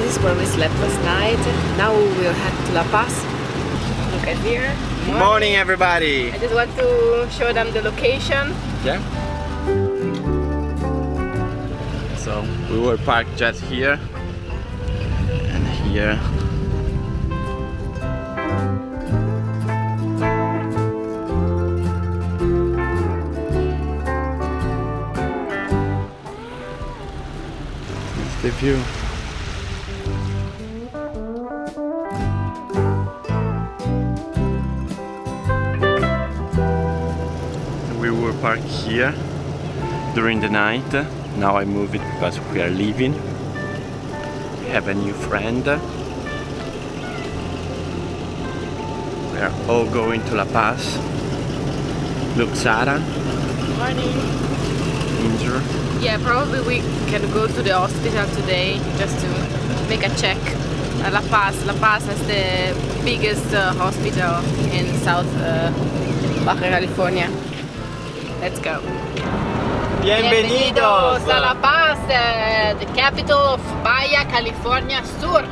This is where we slept last night. Now we will head to La Paz. Look at here. Good morning, everybody. I just want to show them the location. Yeah. So we were parked just here and here. That's the view. We were parked here during the night. Now I move it because we are leaving. We have a new friend. We are all going to La Paz. Look, Sara. Morning. Injured. Yeah, probably we can go to the hospital today just to make a check. La Paz. La Paz has the biggest hospital in South Baja California. Let's go. Bienvenidos a La Paz, the capital of Baja California Sur.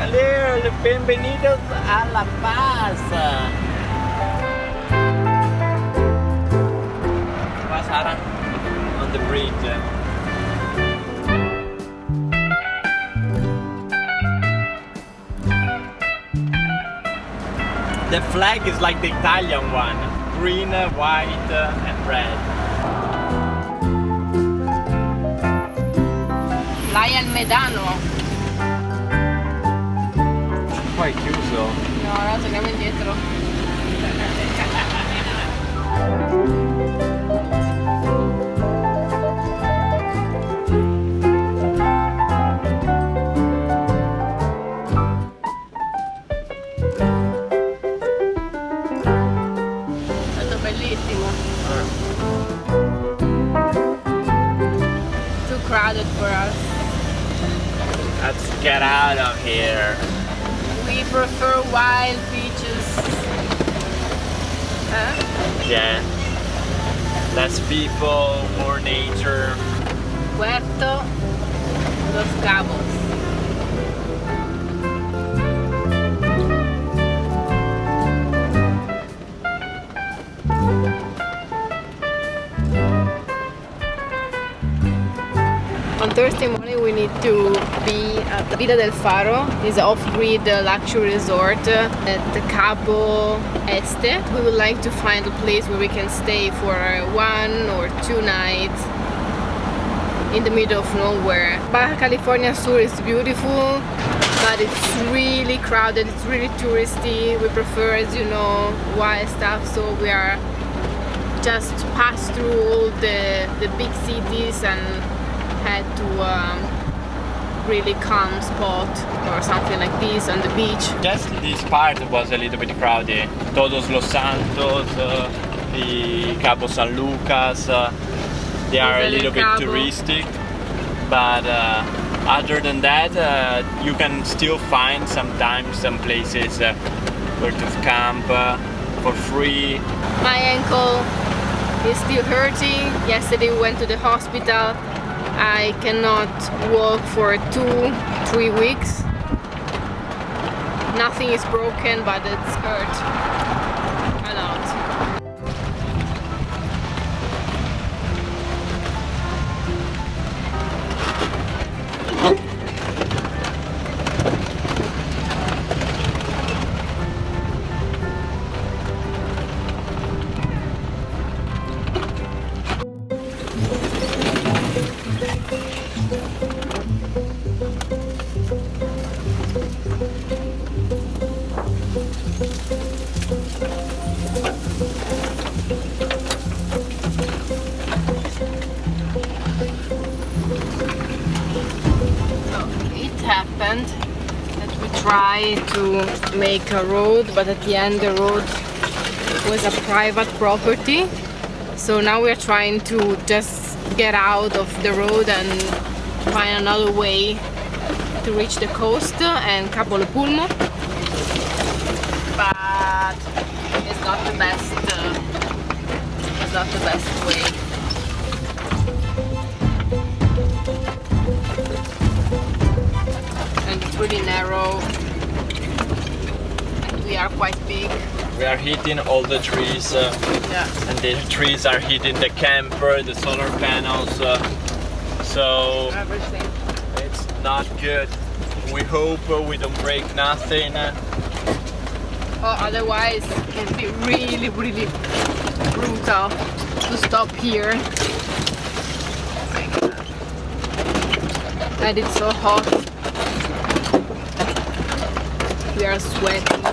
Hello, bienvenidos a La Paz. Sara on the bridge. The flag is like the Italian one, green, white and red. Playa El Medano. Poi è chiuso. No, ora torniamo indietro. Too crowded for us. Let's get out of here. We prefer wild beaches. Huh? Yeah. Less people, more nature. Puerto Los Cabos. On Thursday morning we need to be at Villa del Faro. It's an off-grid luxury resort at the Cabo Este. We would like to find a place where we can stay for 1 or 2 nights in the middle of nowhere. Baja California Sur is beautiful, but it's really crowded, it's really touristy. We prefer, as you know, wild stuff, so we are just pass through all the big cities and had to really calm spot or something like this on the beach. Just this part was a little bit crowded. Todos Los Santos, the Cabo San Lucas, they are a little bit touristic, but other than that, you can still find sometimes some places where to camp for free. My ankle is still hurting. Yesterday we went to the hospital. I cannot walk for 2-3 weeks. Nothing is broken, but it's hurt a lot. That we tried to make a road, but at the end the road was a private property, so now we're trying to just get out of the road and find another way to reach the coast and Cabo Pulmo, but it's not the best not the best way. And it's really narrow. And we are quite big. We are hitting all the trees. Yeah. And the trees are hitting the camper, the solar panels. So Everything. it's not good. We hope we don't break nothing. Or otherwise it can be really, really brutal to stop here. And it's so hot. We are sweating.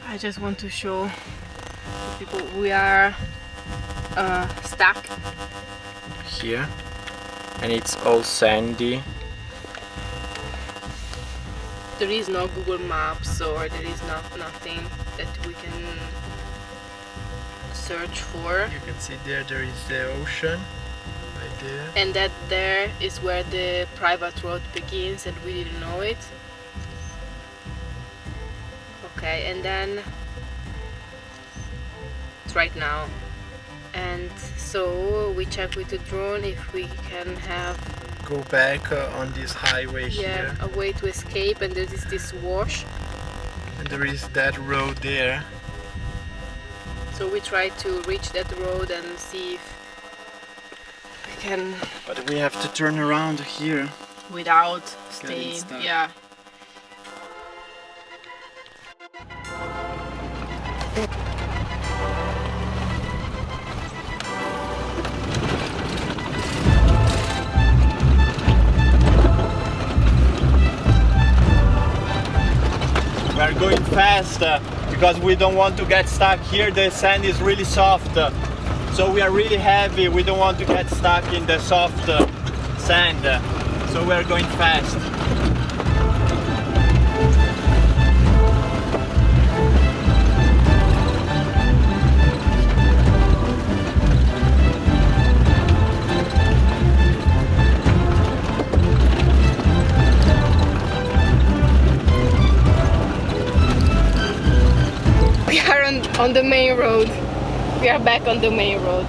I just want to show the people we are stuck Here, and it's all sandy. There is no Google Maps or there is nothing that we can search for. You can see there is the ocean right there. And that there is where the private road begins and we didn't know it. Okay, and then it's right now. And so we check with the drone if we can have Go back on this highway here, a way to escape, and there is this wash. and there is that road there. So we try to reach that road and see if we can But we have to turn around here. without staying. stuck. Yeah. We are going fast because we don't want to get stuck here. The sand is really soft, so we are really heavy. We don't want to get stuck in the soft sand, so we are going fast. We are on the main road. We are back on the main road.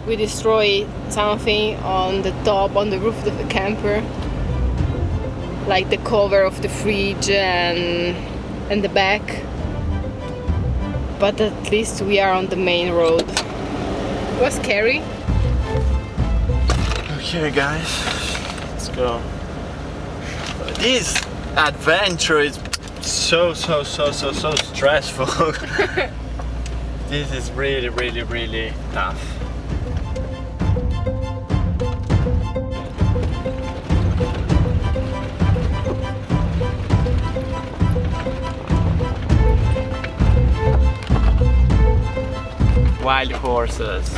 We destroy something on the top, on the roof of the camper, like the cover of the fridge and the back. But at least we are on the main road. It was scary. Okay, guys, let's go. This adventure is so stressful. This is really tough. Wild horses.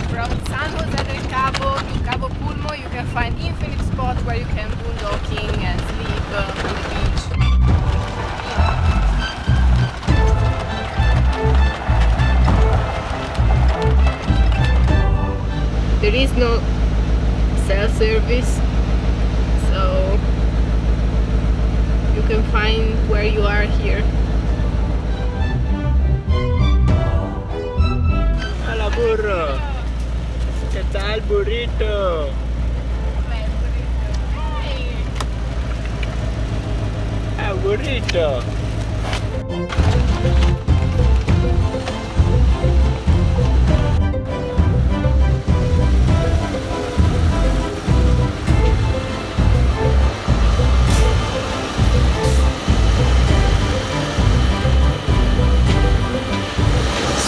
From San José del Cabo to Cabo Pulmo, you can find infinite spots where you can boondocking and sleep on the beach. There is no cell service, so you can find where you are here. Hola burro. ¿Qué tal, burrito? burrito.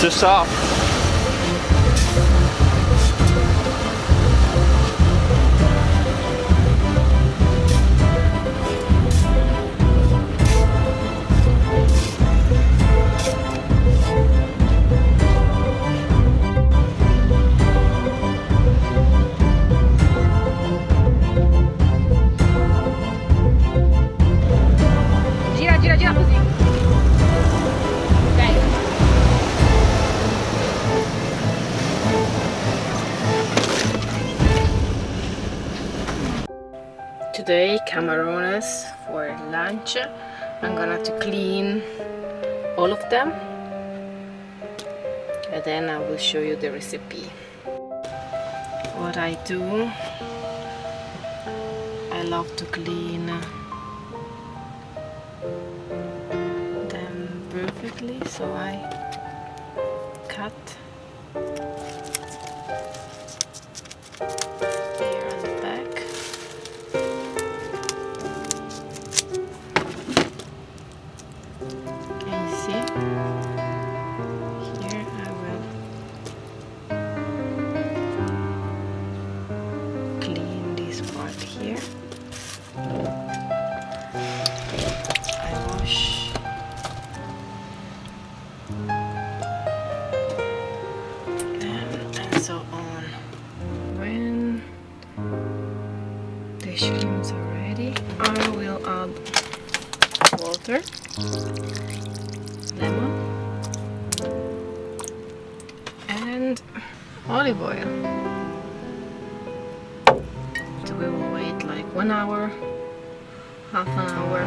C'est ça. Gira, gira, gira così. Ok. Today, camarones for lunch. I'm gonna to clean all of them, and then I will show you the recipe. What I do, I love to clean them perfectly, so I cut here on the back. Can you see? Here I will clean this part here. I wash them and so on. When the shrimps are ready, I will add water, lemon, and olive oil. So we will wait like 1 hour, half an hour,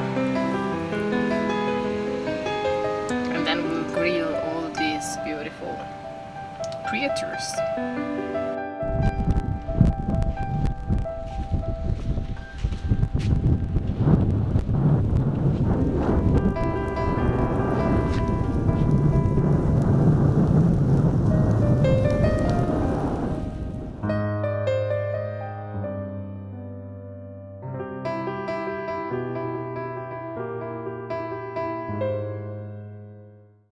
and then we'll grill all these beautiful creatures.